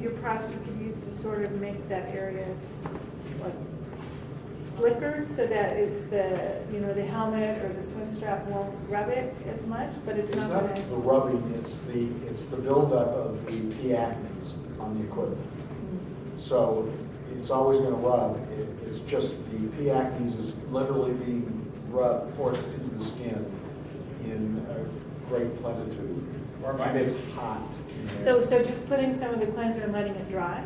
your products you could use to sort of make that area like slicker so that the helmet or the swim strap won't rub it as much, but it's not the gonna... rubbing, it's the buildup of the P. acnes on the equipment. So it's always going to rub. It's just the P. acnes is literally being forced into the skin in a great plenitude. And it's hot. So just putting some of the cleanser and letting it dry?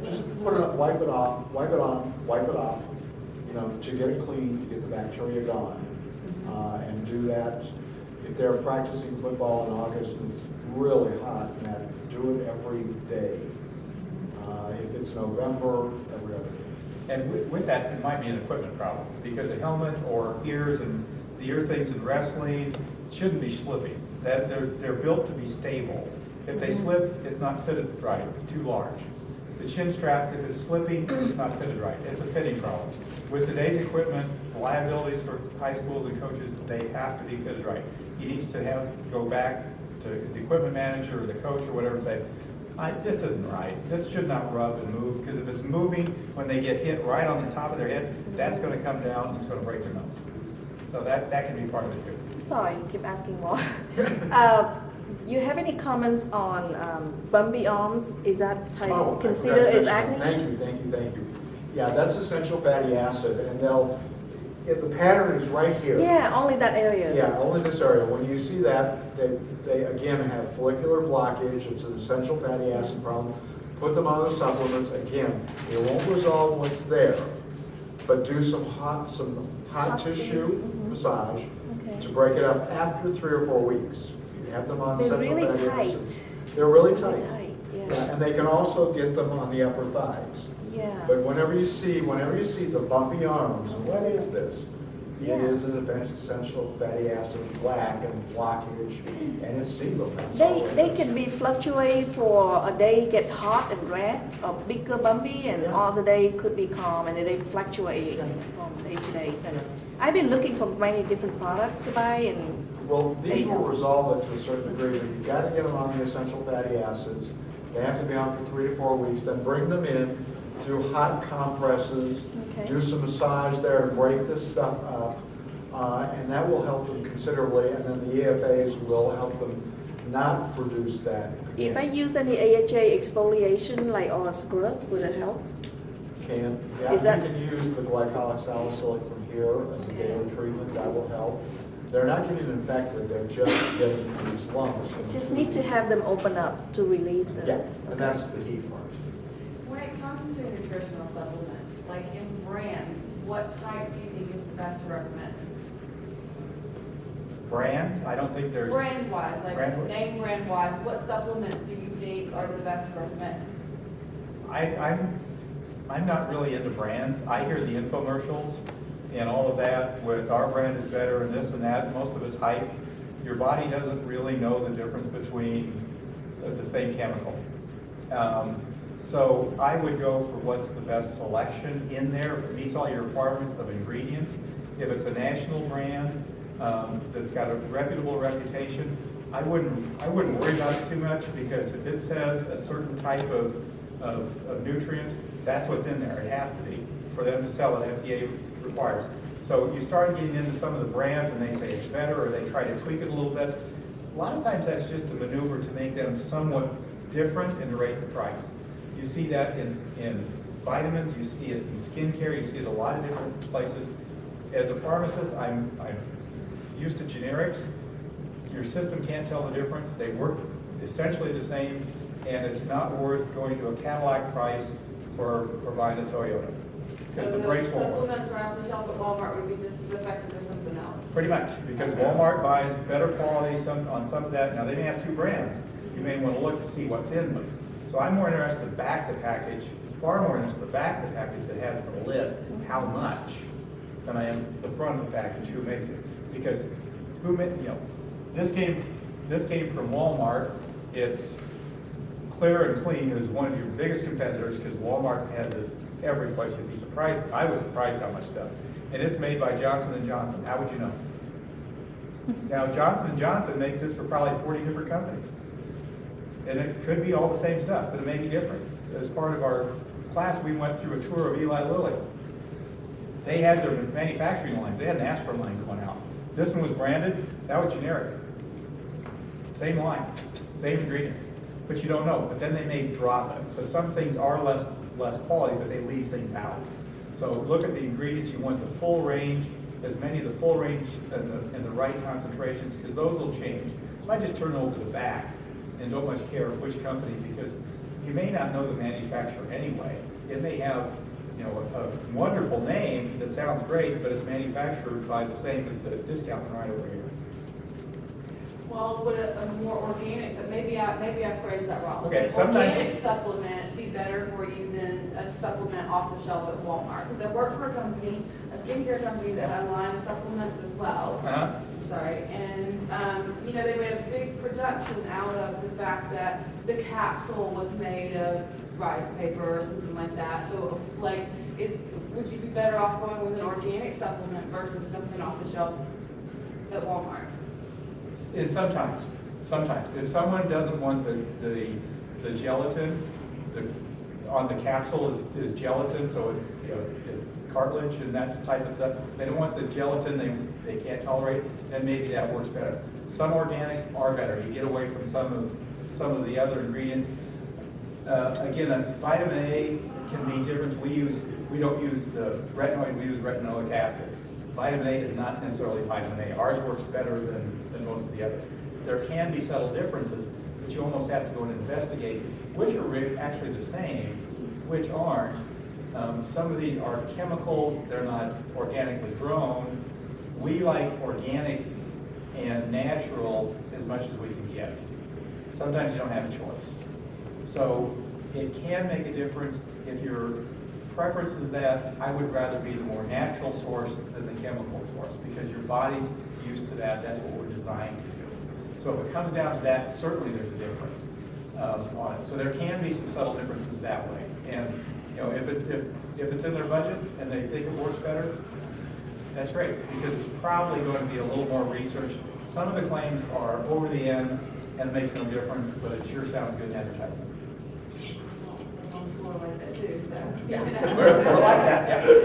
Just put it up, wipe it off, wipe it on, wipe it off, to get it clean, to get the bacteria gone. And do that. If they're practicing football in August and it's really hot, do it every day. If it's November, every other day. And with that, it might be an equipment problem because a helmet or ears and the ear things in wrestling shouldn't be slipping. They're built to be stable. If they slip, it's not fitted right. It's too large. The chin strap, if it's slipping, it's not fitted right. It's a fitting problem. With today's equipment, the liabilities for high schools and coaches, they have to be fitted right. He needs to go back to the equipment manager or the coach or whatever and say, this isn't right. This should not rub and move, because if it's moving when they get hit right on the top of their head, that's going to come down and it's going to break their nose. So that can be part of it too. Sorry, keep asking more. You have any comments on bumpy arms? Is that considered as acne? Thank you. Yeah, that's essential fatty acid, and the pattern is right here. Yeah, only that area. Yeah, only this area. When you see that, they again have follicular blockage. It's an essential fatty acid problem. Put them on the supplements. Again, it won't resolve what's there, but do some hot tissue massage to break it up after 3 or 4 weeks. You have them on essential really fatty tight. acids. They're really tight. Yeah. And they can also get them on the upper thighs. Yeah. But whenever you see the bumpy arms, what is this? Yeah. It is an essential fatty acid lack and blockage, and it's sebum. They can be fluctuate for a day, get hot and red, or bigger bumpy, and other day could be calm, and they fluctuate from day to day. And I've been looking for many different products to buy, and well, these will resolve it to a certain degree, but you've got to get them on the essential fatty acids. They have to be on for 3 to 4 weeks. Then bring them in, do hot compresses, do some massage there to break this stuff up, and that will help them considerably. And then the EFAs will help them not produce that again. If I use any AHA exfoliation, like or a scrub, would it help? Yeah, you can use the glycolic salicylic from here as a daily treatment. That will help. They're not getting infected, they're just getting these lumps. Just need to have them open up to release them. Yeah, and that's the key part. When it comes to nutritional supplements, like in brands, what type do you think is the best to recommend? Brands? I don't think there's... Brand-wise, name brand-wise, what supplements do you think are the best to recommend? I'm not really into brands. I hear the infomercials and all of that with our brand is better and this and that. Most of it's hype. Your body doesn't really know the difference between the same chemical. So I would go for what's the best selection in there. If it meets all your requirements of ingredients. If it's a national brand that's got a reputable reputation, I wouldn't worry about it too much, because if it says a certain type of nutrient, that's what's in there. It has to be for them to sell it. FDA requires. So you start getting into some of the brands and they say it's better, or they try to tweak it a little bit. A lot of times that's just a maneuver to make them somewhat different and to raise the price. You see that in vitamins, you see it in skincare, you see it a lot of different places. As a pharmacist, I'm used to generics. Your system can't tell the difference. They work essentially the same, and it's not worth going to a Cadillac price for buying a Toyota. Because the brakes won't work. Supplements around the shelf at Walmart would be just as effective as something else. Pretty much, because Walmart buys better quality on some of that. Now, they may have 2 brands. You may want to look to see what's in them. So I'm more interested in the back of the package, far more interested in the back of the package that has the list, how much, than I am the front of the package, who makes it. Because this came from Walmart. It's clear and clean. It is one of your biggest competitors, because Walmart has this every place. You'd be surprised. I was surprised how much stuff. And it's made by Johnson & Johnson. How would you know? Now, Johnson & Johnson makes this for probably 40 different companies. And it could be all the same stuff, but it may be different. As part of our class, we went through a tour of Eli Lilly. They had their manufacturing lines. They had an aspirin line going out. This one was branded. That was generic. Same line, same ingredients, but you don't know. But then they may drop it. So some things are less quality, but they leave things out. So look at the ingredients. You want the full range, as many of the full range and the right concentrations, because those will change. So I just turn over to the back and don't much care which company, because you may not know the manufacturer anyway. It may have, you know, a wonderful name that sounds great, but it's manufactured by the same as the discount one right over here. Well, would a more organic, maybe I phrased that wrong. Okay, Would an sometimes organic supplement be better for you than a supplement off the shelf at Walmart? Because I work for a company, a skincare company that had a line of supplements as well. Sorry, and you know, they made a big production out of the fact that the capsule was made of rice paper or something like that. So, like, would you be better off going with an organic supplement versus something off the shelf at Walmart? And sometimes, if someone doesn't want the gelatin, on the capsule is gelatin, so it's, you know, it's cartilage and that type of stuff. They don't want the gelatin, they can't tolerate, then maybe that works better. Some organics are better. You get away from some of the other ingredients. Again, vitamin A can be different. We don't use the retinoid, we use retinoic acid. Vitamin A is not necessarily vitamin A. Ours works better than most of the others. There can be subtle differences, but you almost have to go and investigate which are actually the same, which aren't. Some of these are chemicals, they're not organically grown. We like organic and natural as much as we can get. Sometimes you don't have a choice. So it can make a difference. If your preference is that, I would rather be the more natural source than the chemical source, because your body's used to that. That's what we're designed to do. So if it comes down to that, certainly there's a difference on it. So there can be some subtle differences that way. And you know, if it's in their budget and they think it works better, that's great, because it's probably going to be a little more research. Some of the claims are over the end and it makes no difference, but it sure sounds good in advertising. We're like that, yeah. You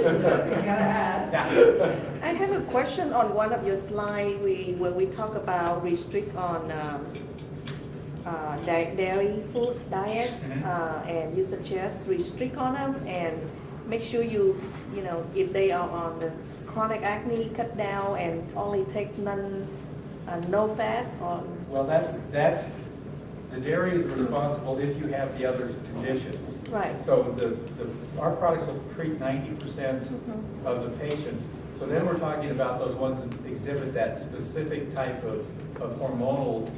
gotta ask. Yeah. I have a question on one of your slides where we talk about restrict on dairy food diet, and you suggest restrict on them and make sure you know, if they are on the chronic acne, cut down and only take no fat or. Well, that's the dairy is responsible if you have the other conditions. Right. So our products will treat 90% of the patients. So then we're talking about those ones that exhibit that specific type of hormonal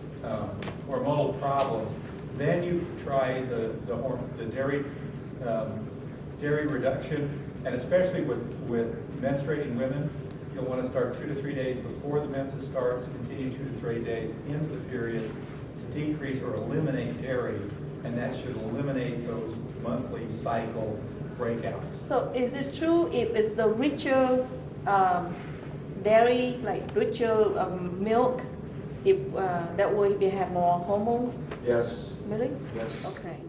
problems. Then you try the dairy reduction, and especially with menstruating women, you'll want to start 2 to 3 days before the menses starts, continue 2 to 3 days into the period to decrease or eliminate dairy, and that should eliminate those monthly cycle breakouts. So is it true if it's the richer dairy, like richer milk, if that way they have more hormone? Yes. Really? Yes. Okay.